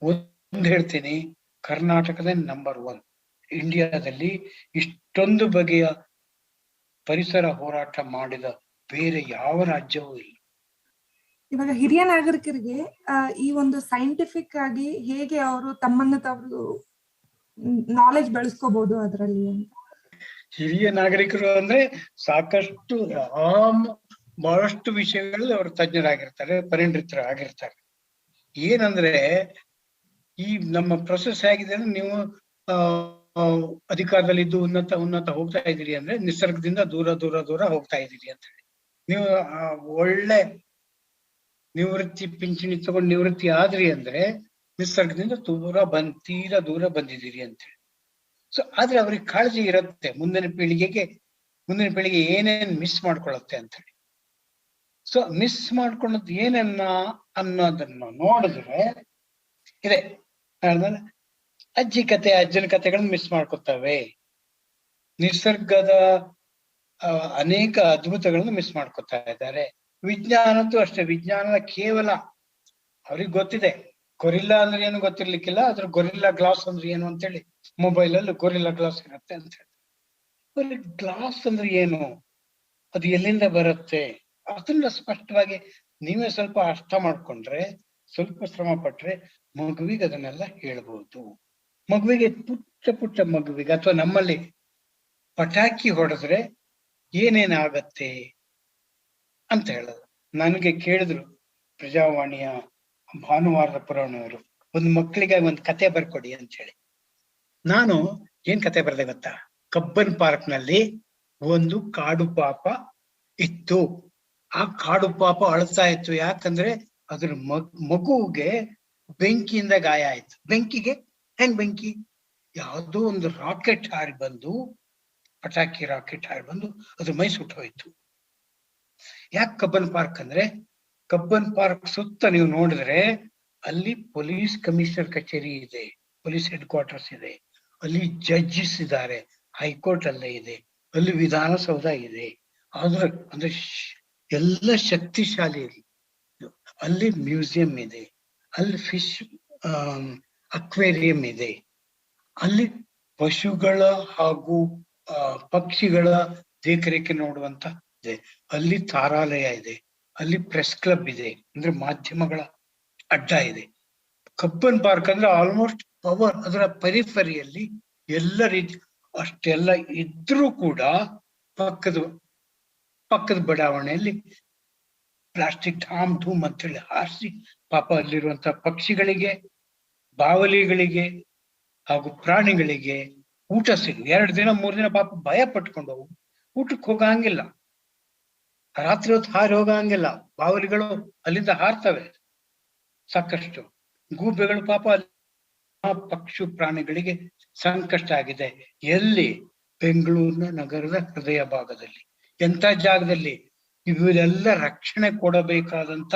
ಒಂದು ಹೇಳ್ತೀನಿ, ಕರ್ನಾಟಕದ ನಂಬರ್ 1. ಇಂಡಿಯಾದಲ್ಲಿ ಇಷ್ಟೊಂದು ಬಗೆಯ ಪರಿಸರ ಹೋರಾಟ ಮಾಡಿದ ಬೇರೆ ಯಾವ ರಾಜ್ಯವೂ ಇಲ್ಲ. ಇವಾಗ ಹಿರಿಯ ನಾಗರಿಕರಿಗೆ ಈ ಒಂದು ಸೈಂಟಿಫಿಕ್ ಆಗಿ ಹೇಗೆ ಅವರು ತಮ್ಮನ್ನ ತಾವು ನಾಲೆಜ್ ಬೆಳೆಸ್ಕೋಬಹುದು ಅದರಲ್ಲಿ ಅಂತ? ಹಿರಿಯ ನಾಗರಿಕರು ಅಂದ್ರೆ ಸಾಕಷ್ಟು ಬಹಳಷ್ಟು ವಿಷಯಗಳಲ್ಲಿ ಅವರು ತಜ್ಞರಾಗಿರ್ತಾರೆ, ಪರಿಣಿತರಾಗಿರ್ತಾರೆ. ಏನಂದ್ರೆ ಈ ನಮ್ಮ ಪ್ರೊಸೆಸ್ ಹೇಗಿದೆ ಅಂದ್ರೆ, ನೀವು ಅಧಿಕಾರದಲ್ಲಿದ್ದು ಉನ್ನತ ಹೋಗ್ತಾ ಇದ್ದೀರಿ ಅಂದ್ರೆ ನಿಸರ್ಗದಿಂದ ದೂರ ಹೋಗ್ತಾ ಇದ್ದೀರಿ ಅಂತ ಹೇಳಿ. ನೀವು ಒಳ್ಳೆ ನಿವೃತ್ತಿ ಪಿಂಚಣಿ ತಗೊಂಡು ನಿವೃತ್ತಿ ಆದ್ರಿ ಅಂದ್ರೆ ನಿಸರ್ಗದಿಂದ ತೀರಾ ದೂರ ಬಂದಿದ್ದೀರಿ ಅಂತ ಹೇಳಿ. ಸೊ ಆದ್ರೆ ಅವ್ರಿಗೆ ಕಾಳಜಿ ಇರುತ್ತೆ, ಮುಂದಿನ ಪೀಳಿಗೆ ಏನೇನ್ ಮಿಸ್ ಮಾಡ್ಕೊಳತ್ತೆ ಅಂತ ಹೇಳಿ. ಸೊ ಮಿಸ್ ಮಾಡ್ಕೊಳ್ಳೋದು ಏನನ್ನ ಅನ್ನೋದನ್ನ ನೋಡಿದ್ರೆ ಇದೆ. ಅಜ್ಜನ ಕಥೆಗಳನ್ನ ಮಿಸ್ ಮಾಡ್ಕೊತವೆ. ನಿಸರ್ಗದ ಅನೇಕ ಅದ್ಭುತಗಳನ್ನ ಮಿಸ್ ಮಾಡ್ಕೊತಾ ಇದ್ದಾರೆ. ವಿಜ್ಞಾನದ್ದು ಅಷ್ಟೇ. ವಿಜ್ಞಾನದ ಕೇವಲ ಅವ್ರಿಗೆ ಗೊತ್ತಿದೆ ಗೊರಿಲ್ಲಾ ಅಂದ್ರೆ ಏನು ಗೊತ್ತಿರ್ಲಿಕ್ಕಿಲ್ಲ, ಅದ್ರ ಗೊರಿಲ್ಲಾ ಗ್ಲಾಸ್ ಅಂದ್ರೆ ಏನು ಅಂತೇಳಿ ಮೊಬೈಲ್ ಅಲ್ಲಿ ಗೊರಿಲ್ಲಾ ಗ್ಲಾಸ್ ಇರುತ್ತೆ ಅಂತ ಹೇಳಿ. ಗ್ಲಾಸ್ ಅಂದ್ರೆ ಏನು, ಅದು ಎಲ್ಲಿಂದ ಬರುತ್ತೆ, ಅದನ್ನ ಸ್ಪಷ್ಟವಾಗಿ ನೀವೇ ಸ್ವಲ್ಪ ಅರ್ಥ ಮಾಡ್ಕೊಂಡ್ರೆ, ಸ್ವಲ್ಪ ಶ್ರಮ ಪಟ್ರೆ ಮಗುವಿಗೆ ಅದನ್ನೆಲ್ಲ ಹೇಳ್ಬೋದು. ಮಗುವಿಗೆ ಪುಟ್ಟ ಮಗುವಿಗೆ ಅಥವಾ ನಮ್ಮಲ್ಲಿ ಪಟಾಕಿ ಹೊಡೆದ್ರೆ ಏನೇನಾಗತ್ತೆ ಅಂತ ಹೇಳೋದು. ನನಗೆ ಕೇಳಿದ್ರು ಪ್ರಜಾವಾಣಿಯ ಭಾನುವಾರದ ಪುರಾಣವರು, ಒಂದು ಮಕ್ಕಳಿಗೆ ಒಂದು ಕತೆ ಬರ್ಕೊಡಿ ಅಂತ ಹೇಳಿ. ನಾನು ಏನ್ ಕತೆ ಬರ್ದೆ ಗೊತ್ತಾ? ಕಬ್ಬನ್ ಪಾರ್ಕ್ ನಲ್ಲಿ ಒಂದು ಕಾಡು ಪಾಪ ಇತ್ತು. ಆ ಕಾಡು ಪಾಪ ಅಳ್ತಾ ಇತ್ತು. ಯಾಕಂದ್ರೆ ಅದ್ರ ಮಗುವಿಗೆ ಬೆಂಕಿಯಿಂದ ಗಾಯ ಆಯ್ತು. ಬೆಂಕಿ ಯಾವುದೋ ಒಂದು ರಾಕೆಟ್ ಹಾರಿ ಬಂದು, ಪಟಾಕಿ ರಾಕೆಟ್ ಹಾರಿ ಬಂದು ಅದು ಮೈ ಸುಟ್ಟೋಯ್ತು. ಯಾಕೆ ಕಬ್ಬನ್ ಪಾರ್ಕ್ ಅಂದ್ರೆ, ಕಬ್ಬನ್ ಪಾರ್ಕ್ ಸುತ್ತ ನೀವು ನೋಡಿದ್ರೆ ಅಲ್ಲಿ ಪೊಲೀಸ್ ಕಮಿಷನರ್ ಕಚೇರಿ ಇದೆ, ಪೊಲೀಸ್ ಹೆಡ್ ಕ್ವಾರ್ಟರ್ಸ್ ಇದೆ, ಅಲ್ಲಿ ಜಡ್ಜಸ್ ಇದ್ದಾರೆ, ಹೈಕೋರ್ಟ್ ಅಲ್ಲೇ ಇದೆ, ಅಲ್ಲಿ ವಿಧಾನಸೌಧ ಇದೆ. ಅಂದ್ರೆ ಎಲ್ಲ ಶಕ್ತಿಶಾಲಿ. ಅಲ್ಲಿ ಮ್ಯೂಸಿಯಂ ಇದೆ, ಅಲ್ಲಿ ಫಿಶ್ ಅಕ್ವೇರಿಯಂ ಇದೆ, ಅಲ್ಲಿ ಪಶುಗಳ ಹಾಗೂ ಪಕ್ಷಿಗಳ ದೇಖರೇಖೆ ನೋಡುವಂತ ಇದೆ, ಅಲ್ಲಿ ತಾರಾಲಯ ಇದೆ, ಅಲ್ಲಿ ಪ್ರೆಸ್ ಕ್ಲಬ್ ಇದೆ, ಅಂದ್ರೆ ಮಾಧ್ಯಮಗಳ ಅಡ್ಡ ಇದೆ. ಕಬ್ಬನ್ ಪಾರ್ಕ್ ಅಂದ್ರೆ ಆಲ್ಮೋಸ್ಟ್ ಪವರ್, ಅದರ ಪರಿಫರಿಯಲ್ಲಿ ಎಲ್ಲ ರೀತಿ ಅಷ್ಟೆಲ್ಲ ಇದ್ರೂ ಕೂಡ ಪಕ್ಕದ ಬಡಾವಣೆಯಲ್ಲಿ ಪ್ಲಾಸ್ಟಿಕ್ ಧೂಮ್ ಅಂತೇಳಿ ಹಾರಿಸಿ ಪಾಪ ಅಲ್ಲಿರುವಂತ ಪಕ್ಷಿಗಳಿಗೆ, ಬಾವಲಿಗಳಿಗೆ ಹಾಗೂ ಪ್ರಾಣಿಗಳಿಗೆ ಊಟ 2 ದಿನ 3 ದಿನ ಪಾಪ ಭಯ ಪಟ್ಕೊಂಡು ಊಟಕ್ಕೆ ಹೋಗಂಗಿಲ್ಲ, ರಾತ್ರಿ ಹೊತ್ತು ಹಾರಿ ಹೋಗಂಗಿಲ್ಲ. ಬಾವಲಿಗಳು ಅಲ್ಲಿಂದ ಹಾರ್ತವೆ ಸಾಕಷ್ಟು. ಗೂಬೆಗಳು ಪಾಪ ಪಕ್ಷಿ ಪ್ರಾಣಿಗಳಿಗೆ ಸಂಕಷ್ಟ ಆಗಿದೆ. ಎಲ್ಲಿ? ಬೆಂಗಳೂರಿನ ನಗರದ ಹೃದಯ ಭಾಗದಲ್ಲಿ. ಎಂತ ಜಾಗದಲ್ಲಿ? ಇವರೆಲ್ಲ ರಕ್ಷಣೆ ಕೊಡಬೇಕಾದಂತ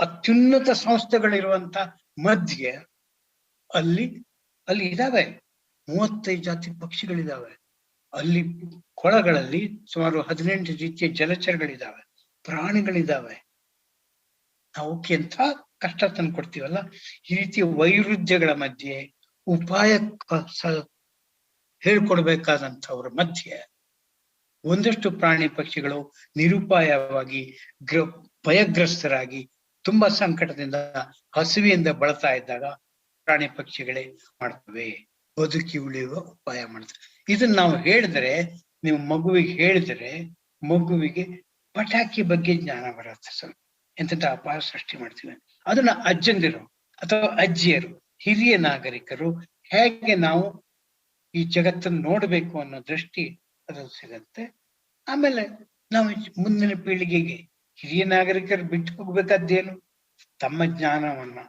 ಅತ್ಯುನ್ನತ ಸಂಸ್ಥೆಗಳಿರುವಂತ ಮಧ್ಯೆ ಅಲ್ಲಿ ಇದಾವೆ 35 ಜಾತಿ ಪಕ್ಷಿಗಳಿದಾವೆ. ಅಲ್ಲಿ ಕೊಳಗಳಲ್ಲಿ ಸುಮಾರು 18 ರೀತಿಯ ಜಲಚರಗಳಿದಾವೆ, ಪ್ರಾಣಿಗಳಿದಾವೆ. ನಾವು ಎಂತ ಕಷ್ಟ ತಂದು ಕೊಡ್ತೀವಲ್ಲ. ಈ ರೀತಿಯ ವೈರುಧ್ಯಗಳ ಮಧ್ಯೆ ಉಪಾಯ ಹೇಳ್ಕೊಡ್ಬೇಕಾದಂಥವ್ರ ಮಧ್ಯೆ ಒಂದಷ್ಟು ಪ್ರಾಣಿ ಪಕ್ಷಿಗಳು ನಿರುಪಾಯವಾಗಿ ಭಯಗ್ರಸ್ತರಾಗಿ ತುಂಬಾ ಸಂಕಟದಿಂದ ಹಸಿವೆಯಿಂದ ಬಳತಾ ಇದ್ದಾಗ ಪ್ರಾಣಿ ಪಕ್ಷಿಗಳೇ ಮಾಡ್ತವೆ, ಬದುಕಿ ಉಳಿಯುವ ಉಪಾಯ ಮಾಡ್ತವೆ. ಇದನ್ನ ನಾವು ಹೇಳಿದ್ರೆ, ನೀವು ಮಗುವಿಗೆ ಹೇಳಿದ್ರೆ ಮಗುವಿಗೆ ಪಟಾಕಿ ಬಗ್ಗೆ ಜ್ಞಾನ ಬರುತ್ತೆ. ಸ್ವಲ್ಪ ಎಂತ ಅಪಾಯ ಸೃಷ್ಟಿ ಮಾಡ್ತೀವಿ ಅದನ್ನ ಅಜ್ಜಂದಿರು ಅಥವಾ ಅಜ್ಜಿಯರು, ಹಿರಿಯ ನಾಗರಿಕರು ಹೇಗೆ ನಾವು ಈ ಜಗತ್ತನ್ನು ನೋಡ್ಬೇಕು ಅನ್ನೋ ದೃಷ್ಟಿ ಅದು ಸಿಗತ್ತೆ. ಆಮೇಲೆ ನಾವು ಮುಂದಿನ ಪೀಳಿಗೆಗೆ ಹಿರಿಯ ನಾಗರಿಕರು ಬಿಟ್ಟು ಹೋಗ್ಬೇಕಾದ್ದೇನು? ತಮ್ಮ ಜ್ಞಾನವನ್ನ,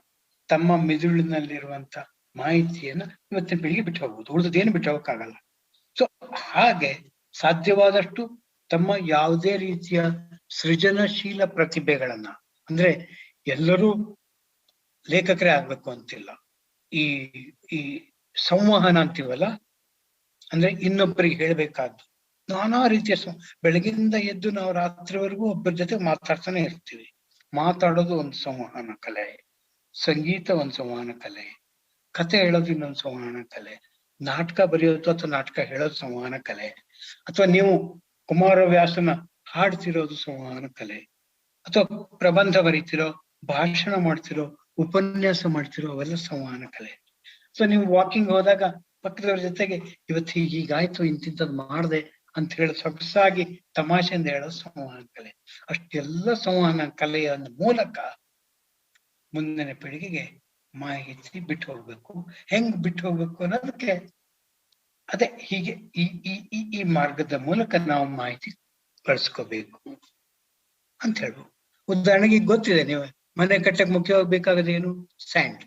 ತಮ್ಮ ಮೆದುಳಿನಲ್ಲಿರುವಂತ ಮಾಹಿತಿಯನ್ನ ಇವತ್ತಿನ ಪೀಳಿಗೆ ಬಿಟ್ಟು ಹೋಗ್ಬೋದು, ಉಳಿದದೇನು ಬಿಟ್ಟು ಹೋಗಕ್ಕಾಗಲ್ಲ. ಸೊ ಹಾಗೆ ಸಾಧ್ಯವಾದಷ್ಟು ತಮ್ಮ ಯಾವುದೇ ರೀತಿಯ ಸೃಜನಶೀಲ ಪ್ರತಿಭೆಗಳನ್ನ, ಅಂದ್ರೆ ಎಲ್ಲರೂ ಲೇಖಕರೇ ಆಗ್ಬೇಕು ಅಂತಿಲ್ಲ. ಈ ಈ ಸಂವಹನ ಅಂತೀವಲ್ಲ, ಅಂದ್ರೆ ಇನ್ನೊಬ್ಬರಿಗೆ ಹೇಳ್ಬೇಕಾದ್ದು ನಾನಾ ರೀತಿಯ ಬೆಳಗಿಂದ ಎದ್ದು ನಾವು ರಾತ್ರಿವರೆಗೂ ಒಬ್ಬರ ಜೊತೆ ಮಾತಾಡ್ತಾನೆ ಇರ್ತೀವಿ. ಮಾತಾಡೋದು ಒಂದು ಸಂವಹನ ಕಲೆ, ಸಂಗೀತ ಒಂದು ಸಂವಹನ ಕಲೆ, ಕತೆ ಹೇಳೋದು ಇನ್ನೊಂದು ಸಂವಹನ ಕಲೆ, ನಾಟಕ ಬರೆಯೋದು ಅಥವಾ ನಾಟಕ ಹೇಳೋದು ಸಂವಹನ ಕಲೆ, ಅಥವಾ ನೀವು ಕುಮಾರವ್ಯಾಸನ ಹಾಡ್ತಿರೋದು ಸಂವಹನ ಕಲೆ, ಅಥವಾ ಪ್ರಬಂಧ ಬರೀತಿರೋ, ಭಾಷಣ ಮಾಡ್ತಿರೋ, ಉಪನ್ಯಾಸ ಮಾಡ್ತಿರೋ, ಅವೆಲ್ಲ ಸಂವಹನ ಕಲೆ. ಸೊ ನೀವು ವಾಕಿಂಗ್ ಹೋದಾಗ ಪಕ್ಕದವ್ರ ಜೊತೆಗೆ ಇವತ್ತು ಹೀಗಾಯ್ತು, ಇಂತಿಂತದ್ ಮಾಡ್ದೆ ಅಂತ ಹೇಳಿ ಸೊಗಸಾಗಿ ತಮಾಷೆಯಿಂದ ಹೇಳೋದು ಸಂವಹನ ಕಲೆ. ಅಷ್ಟೆಲ್ಲ ಸಂವಹನ ಕಲೆಯ ಮೂಲಕ ಮುಂದಿನ ಪೀಳಿಗೆಗೆ ಮಾಹಿತಿ ಬಿಟ್ಟು ಹೋಗ್ಬೇಕು. ಹೆಂಗ್ ಬಿಟ್ಟು ಹೋಗ್ಬೇಕು ಅನ್ನೋದಕ್ಕೆ ಅದೇ ಹೀಗೆ ಈ ಮಾರ್ಗದ ಮೂಲಕ ನಾವು ಮಾಹಿತಿ ಕಳ್ಸ್ಕೋಬೇಕು ಅಂತ ಹೇಳ್ಬೋದು. ಉದಾಹರಣೆಗೆ ಗೊತ್ತಿದೆ, ನೀವು ಮನೆ ಕಟ್ಟಕ್ ಮುಖ್ಯವಾಗಿ ಬೇಕಾಗದೇನು? ಸ್ಯಾಂಡ್,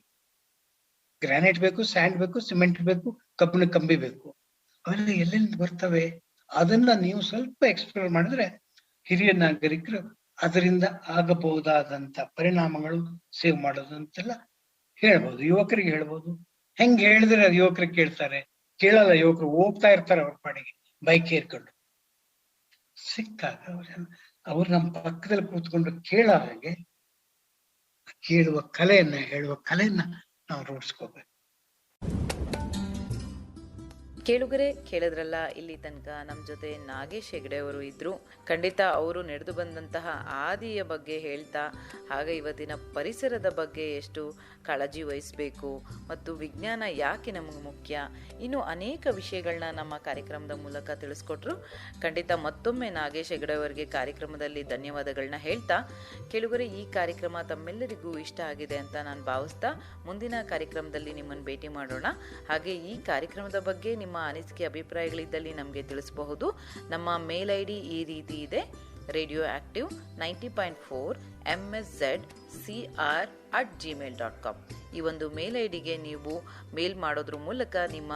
ಗ್ರಾನೈಟ್ ಬೇಕು, ಸ್ಯಾಂಡ್ ಬೇಕು, ಸಿಮೆಂಟ್ ಬೇಕು, ಕಬ್ಬಿಣ ಕಂಬಿ ಬೇಕು. ಅವೆಲ್ಲ ಎಲ್ಲೆಲ್ಲಿ ಬರ್ತವೆ? ಅದನ್ನ ನೀವು ಸ್ವಲ್ಪ ಎಕ್ಸ್ಪ್ಲೋರ್ ಮಾಡಿದ್ರೆ ಹಿರಿಯ ನಾಗರಿಕರು ಅದರಿಂದ ಆಗಬಹುದಾದಂತ ಪರಿಣಾಮಗಳು ಸೇವ್ ಮಾಡೋದು ಅಂತೆಲ್ಲ ಹೇಳ್ಬೋದು. ಯುವಕರಿಗೆ ಹೇಳ್ಬೋದು. ಹೆಂಗ್ ಹೇಳಿದ್ರೆ ಅದು ಯುವಕರಿಗೆ ಕೇಳ್ತಾರೆ? ಕೇಳಲ್ಲ. ಯುವಕರು ಹೋಗ್ತಾ ಇರ್ತಾರೆ ಅವ್ರ ಪಾಡಿಗೆ ಬೈಕ್ ಏರ್ಕೊಂಡು. ಸಿಕ್ಕಾಗ ಅವ್ರು ನಮ್ಮ ಪಕ್ಕದಲ್ಲಿ ಕೂತ್ಕೊಂಡು ಕೇಳೋ ಹಾಗೆ ಕೇಳುವ ಕಲೆಯನ್ನ, ಹೇಳುವ ಕಲೆಯನ್ನ ನಾವು ರೂಢಿಸ್ಕೋಬೇಕು. ಕೇಳುಗರೆ ಕೇಳಿದ್ರಲ್ಲ, ಇಲ್ಲಿ ತನಕ ನಮ್ಮ ಜೊತೆ ನಾಗೇಶ್ ಹೆಗಡೆ ಅವರು ಇದ್ರು. ಖಂಡಿತ ಅವರು ನಡೆದು ಬಂದಂತಹ ಆದಿಯ ಬಗ್ಗೆ ಹೇಳ್ತಾ, ಹಾಗೆ ಇವತ್ತಿನ ಪರಿಸರದ ಬಗ್ಗೆ ಎಷ್ಟು ಕಾಳಜಿ ವಹಿಸಬೇಕು ಮತ್ತು ವಿಜ್ಞಾನ ಯಾಕೆ ನಮಗೆ ಮುಖ್ಯ, ಇನ್ನು ಅನೇಕ ವಿಷಯಗಳನ್ನ ನಮ್ಮ ಕಾರ್ಯಕ್ರಮದ ಮೂಲಕ ತಿಳಿಸ್ಕೊಟ್ರು. ಖಂಡಿತ ಮತ್ತೊಮ್ಮೆ ನಾಗೇಶ್ ಹೆಗಡೆ ಅವರಿಗೆ ಕಾರ್ಯಕ್ರಮದಲ್ಲಿ ಧನ್ಯವಾದಗಳನ್ನ ಹೇಳ್ತಾ, ಕೇಳುಗರೆ ಈ ಕಾರ್ಯಕ್ರಮ ತಮ್ಮೆಲ್ಲರಿಗೂ ಇಷ್ಟ ಆಗಿದೆ ಅಂತ ನಾನು ಭಾವಿಸ್ತಾ ಮುಂದಿನ ಕಾರ್ಯಕ್ರಮದಲ್ಲಿ ನಿಮ್ಮನ್ನು ಭೇಟಿ ಮಾಡೋಣ. ಹಾಗೆ ಈ ಕಾರ್ಯಕ್ರಮದ ಬಗ್ಗೆ ನಿಮ್ಮ ಅನಿಸಿಕೆ ಅಭಿಪ್ರಾಯಗಳಿದ್ದಲ್ಲಿ ನಮಗೆ ತಿಳಿಸಬಹುದು. ನಮ್ಮ ಮೇಲ್ ID ಈ ರೀತಿ ಇದೆ: radioactive 90.4 mszcr@gmail.com. ಈ ಒಂದು ಮೇಲ್ ಐಡಿಗೆ ನೀವು ಮೇಲ್ ಮಾಡೋದ್ರ ಮೂಲಕ ನಿಮ್ಮ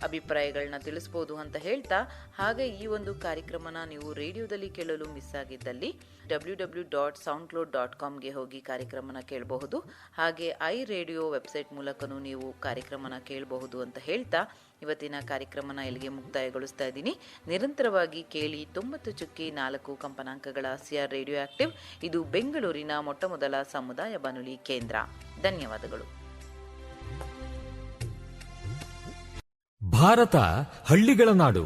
ಅಭಿಪ್ರಾಯಗಳನ್ನ ತಿಳಿಸ್ಬೋದು ಅಂತ ಹೇಳ್ತಾ, ಹಾಗೆ ಈ ಒಂದು ಕಾರ್ಯಕ್ರಮನ ನೀವು ರೇಡಿಯೋದಲ್ಲಿ ಕೇಳಲು ಮಿಸ್ ಆಗಿದ್ದಲ್ಲಿ www.soundcloud.comಗೆ ಹೋಗಿ ಕಾರ್ಯಕ್ರಮನ ಕೇಳಬಹುದು. ಹಾಗೆ iRadio ವೆಬ್ಸೈಟ್ ಮೂಲಕನೂ ನೀವು ಕಾರ್ಯಕ್ರಮನ ಕೇಳಬಹುದು ಅಂತ ಹೇಳ್ತಾ ಇವತ್ತಿನ ಕಾರ್ಯಕ್ರಮನ ಇಲ್ಲಿಗೆ ಮುಕ್ತಾಯಗೊಳಿಸ್ತಾ ಇದ್ದೀನಿ. ನಿರಂತರವಾಗಿ ಕೇಳಿ 90.4 ಕಂಪನಾಂಕಗಳ CR ರೇಡಿಯೋ ಆಕ್ಟಿವ್. ಇದು ಬೆಂಗಳೂರಿನ ಮೊಟ್ಟಮೊದಲ ಸಮುದಾಯ ಬಾನುಲಿ ಕೇಂದ್ರ. ಧನ್ಯವಾದಗಳು. ಭಾರತ ಹಳ್ಳಿಗಳ ನಾಡು,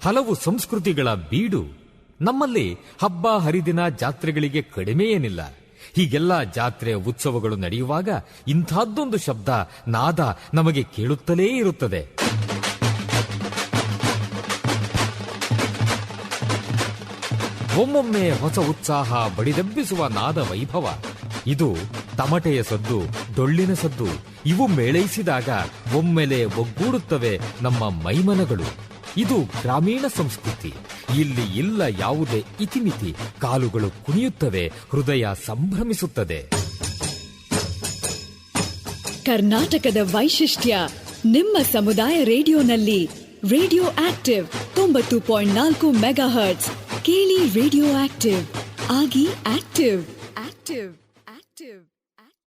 ಹಲವು ಸಂಸ್ಕೃತಿಗಳ ಬೀಡು. ನಮ್ಮಲ್ಲಿ ಹಬ್ಬ ಹರಿದಿನ ಜಾತ್ರೆಗಳಿಗೆ ಕಡಿಮೆ ಏನಿಲ್ಲ. ಹೀಗೆಲ್ಲ ಜಾತ್ರೆ ಉತ್ಸವಗಳು ನಡೆಯುವಾಗ ಇಂಥದ್ದೊಂದು ಶಬ್ದ, ನಾದ ನಮಗೆ ಕೇಳುತ್ತಲೇ ಇರುತ್ತದೆ. ಒಮ್ಮೊಮ್ಮೆ ಹೊಸ ಉತ್ಸಾಹ ಬಡಿದೆಬ್ಬಿಸುವ ನಾದ ವೈಭವ. ಇದು ತಮಟೆಯ ಸದ್ದು, ಡೊಳ್ಳಿನ ಸದ್ದು. ಇವು ಮೇಳೈಸಿದಾಗ ಒಮ್ಮೆಲೆ ಒಗ್ಗೂಡುತ್ತವೆ ನಮ್ಮ ಮೈಮನಗಳು. ಇದು ಗ್ರಾಮೀಣ ಸಂಸ್ಕೃತಿ. ಇಲ್ಲಿ ಇಲ್ಲ ಯಾವುದೇ ಇತಿಮಿತಿ. ಕಾಲುಗಳು ಕುಣಿಯುತ್ತವೆ, ಹೃದಯ ಸಂಭ್ರಮಿಸುತ್ತದೆ. ಕರ್ನಾಟಕದ ವೈಶಿಷ್ಟ್ಯ ನಿಮ್ಮ ಸಮುದಾಯ ರೇಡಿಯೋನಲ್ಲಿ. Radio active 90.4 megahertz. ಕೇಳಿ ರೇಡಿಯೋ ಆಕ್ಟಿವ್. ಆಗಿ ಆಕ್ಟಿವ್.